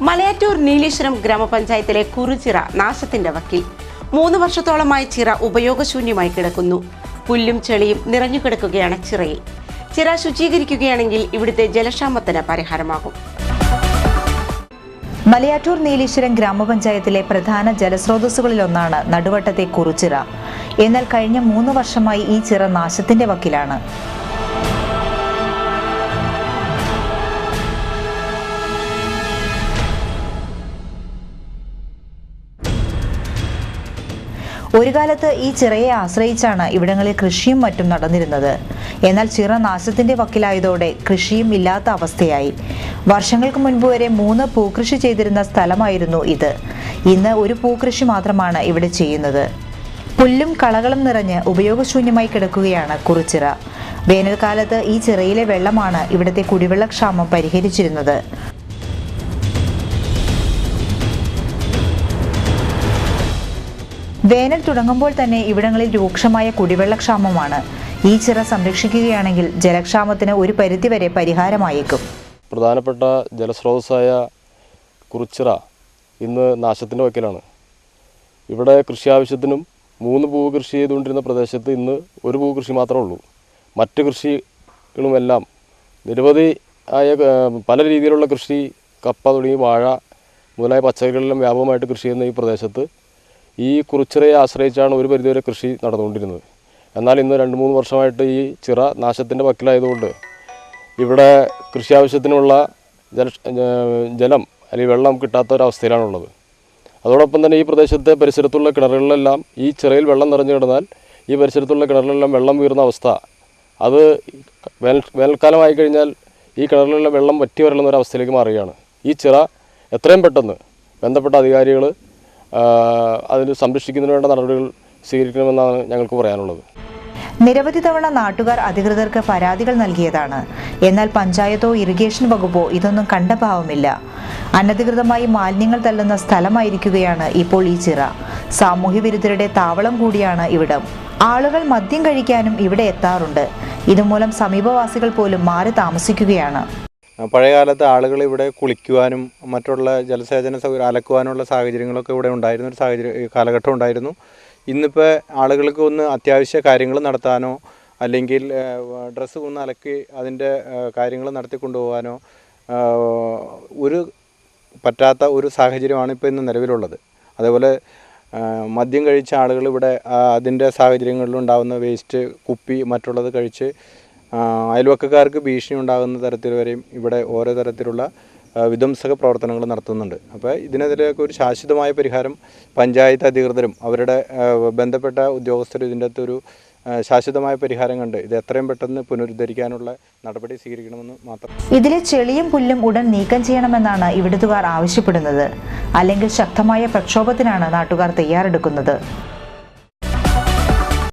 മലയാറ്റൂർ നീലീശ്വരം ഗ്രാമപഞ്ചായത്തിലെ കുറുചിറ നാശത്തിന്റെ വക്കിൽ 3 വർഷത്തോളമായി ചിറ ഉപയോഗശൂന്യമായി കിടക്കുന്നു. പുല്ലും ചെളിയും നിറഞ്ഞുകിടക്കുകയാണ് ചിറയിൽ. ചിറ ശുചീകരിക്കുകയാണെങ്കിൽ ഇവിടുത്തെ ജലക്ഷാമത്തിന് പരിഹാരമാകും. മലയാറ്റൂർ നീലീശ്വരം ഗ്രാമപഞ്ചായത്തിലെ പ്രധാന ജലസ്രോതസ്സുകളിലൊന്നാണ് നടുവട്ടത്തെ കുറുചിറ. എന്നാൽ കഴിഞ്ഞ 3 വർഷമായി ഈ ചിറ നാശത്തിന്റെ വക്കിലാണ്. ഒരു കാലത്ത് ഈ ചിറയെ ആശ്രയിച്ചാണ് ഇവിടങ്ങളിൽ കൃഷിയും മറ്റും നടന്നിരുന്നത്. എന്നാൽ ചിറ നാശത്തിന്റെ വക്കിലായതോടെ കൃഷിയും ഇല്ലാത്ത അവസ്ഥയായി. വർഷങ്ങൾക്ക് മുൻപ് വരെ 3 പൂക്കൃഷി ചെയ്തിരുന്ന സ്ഥലമായിരുന്നു ഇത്. ഇന്ന് ഒരു പൂക്കൃഷി മാത്രമാണ് ഇവിടെ ചെയ്യുന്നത്. പുല്ലും കളകളും നിറഞ്ഞ് ഉപയോഗശൂന്യമായി കിടക്കുകയാണ് കുറുചിറ. വേനൽക്കാലത്ത് ഈ ചിറയിലെ വെള്ളമാണ് ഇവിടുത്തെ കുടിവെള്ളക്ഷാമം പരിഹരിച്ചിരുന്നത്. വേനൽ തുടങ്ങുമ്പോൾ തന്നെ ഇവിടങ്ങളിൽ രൂക്ഷമായ കുടിവെള്ളക്ഷാമമാണ്. ഈ ചിറ സംരക്ഷിക്കുകയാണെങ്കിൽ ജലക്ഷാമത്തിന് ഒരു പരിധിവരെ പരിഹാരമായേക്കും. പ്രധാനപ്പെട്ട ജലസ്രോതസ്സായ കുറുചിറ ഇന്ന് നാശത്തിൻ്റെ വക്കിലാണ്. ഇവിടെ കൃഷി ആവശ്യത്തിനും 3 പൂവ് കൃഷി ചെയ്തുകൊണ്ടിരുന്ന പ്രദേശത്ത് ഇന്ന് ഒരു പൂവ് കൃഷി മാത്രമേ ഉള്ളൂ. മറ്റ് കൃഷികളുമെല്ലാം നിരവധി പല രീതിയിലുള്ള കൃഷി, കപ്പ തുടങ്ങി വാഴ മുതലായ പച്ചക്കറികളെല്ലാം വ്യാപകമായിട്ട് കൃഷി ചെയ്യുന്ന ഈ പ്രദേശത്ത് ഈ കുറുചിറയെ ആശ്രയിച്ചാണ് ഒരു പരിധിവരെ കൃഷി നടന്നുകൊണ്ടിരുന്നത്. എന്നാൽ ഇന്ന് 2-3 വർഷമായിട്ട് ഈ ചിറ നാശത്തിൻ്റെ വക്കിലായതുകൊണ്ട് ഇവിടെ കൃഷി ആവശ്യത്തിനുള്ള ജലം അല്ലെങ്കിൽ വെള്ളം കിട്ടാത്ത ഒരവസ്ഥയിലാണുള്ളത്. അതോടൊപ്പം തന്നെ ഈ പ്രദേശത്തെ പരിസരത്തുള്ള കിണറുകളിലെല്ലാം ഈ ചിറയിൽ വെള്ളം നിറഞ്ഞു കിടന്നാൽ ഈ പരിസരത്തുള്ള കിണറിലെല്ലാം വെള്ളം വീറുന്ന അവസ്ഥ, അത് വേനൽക്കാലമായി കഴിഞ്ഞാൽ ഈ കിണറിലെല്ലാം വെള്ളം വറ്റി വരളുന്ന ഒരവസ്ഥയിലേക്ക് മാറുകയാണ്. ഈ ചിറ എത്രയും പെട്ടെന്ന് ബന്ധപ്പെട്ട അധികാരികൾ അതിന് സംരക്ഷിക്കുന്നതിന് വേണ്ട നടപടികൾ സ്വീകരിക്കണമെന്നാണ് ഞങ്ങൾക്ക് പറയാനുള്ളത്. നിരവധി തവണ നാട്ടുകാർ അധികൃതർക്ക് പരാതികൾ നൽകിയതാണ്. എന്നാൽ പഞ്ചായത്തോ ഇറിഗേഷൻ വകുപ്പോ ഇതൊന്നും കണ്ട ഭാവമില്ല. അനധികൃതമായി മാലിന്യങ്ങൾ തള്ളുന്ന സ്ഥലമായിരിക്കുകയാണ് ഇപ്പോൾ ഈ ചിറ. സാമൂഹ്യ വിരുദ്ധരുടെ താവളം കൂടിയാണ് ഇവിടം. ആളുകൾ മദ്യം കഴിക്കാനും ഇവിടെ എത്താറുണ്ട്. ഇതുമൂലം സമീപവാസികൾ പോലും മാറി താമസിക്കുകയാണ്. പഴയകാലത്ത് ആളുകൾ ഇവിടെ കുളിക്കുവാനും മറ്റുള്ള ജലസേചന അലക്കുവാനുള്ള സാഹചര്യങ്ങളൊക്കെ ഇവിടെ ഉണ്ടായിരുന്ന ഒരു കാലഘട്ടം ഉണ്ടായിരുന്നു. ഇന്നിപ്പോൾ ആളുകൾക്ക് ഒന്ന് അത്യാവശ്യ കാര്യങ്ങൾ നടത്താനോ അല്ലെങ്കിൽ ഡ്രസ്സ് ഒന്ന് അലക്കി അതിൻ്റെ കാര്യങ്ങൾ നടത്തിക്കൊണ്ടുപോകാനോ പറ്റാത്ത ഒരു സാഹചര്യമാണ് ഇപ്പോൾ ഇന്ന് നിലവിലുള്ളത്. അതേപോലെ മദ്യം കഴിച്ച ആളുകൾ ഇവിടെ അതിൻ്റെ സാഹചര്യങ്ങളിലുണ്ടാകുന്ന വേസ്റ്റ്, കുപ്പി മറ്റുള്ളത് കഴിച്ച് അയൽവക്കക്കാർക്ക് ഭീഷണി ഉണ്ടാകുന്ന തരത്തിൽ വരെയും ഇവിടെ ഓരോ തരത്തിലുള്ള വിധ്വംസക പ്രവർത്തനങ്ങൾ നടത്തുന്നുണ്ട്. അപ്പോൾ ഇതിനെതിരെയൊക്കെ ഒരു ശാശ്വതമായ പരിഹാരം പഞ്ചായത്ത് അധികൃതരും അവരുടെ ബന്ധപ്പെട്ട ഉദ്യോഗസ്ഥരും ഇതിൻ്റെ അകത്തൊരു ശാശ്വതമായ പരിഹാരം കണ്ട് ഇത് എത്രയും പെട്ടെന്ന് പുനരുദ്ധരിക്കാനുള്ള നടപടി സ്വീകരിക്കണമെന്ന് മാത്രം. ഇതിലെ ചെളിയും പുല്ലും ഉടൻ നീക്കം ചെയ്യണമെന്നാണ് ഇവിടുത്തുകാർ ആവശ്യപ്പെടുന്നത്. അല്ലെങ്കിൽ ശക്തമായ പ്രക്ഷോഭത്തിനാണ് നാട്ടുകാർ തയ്യാറെടുക്കുന്നത്.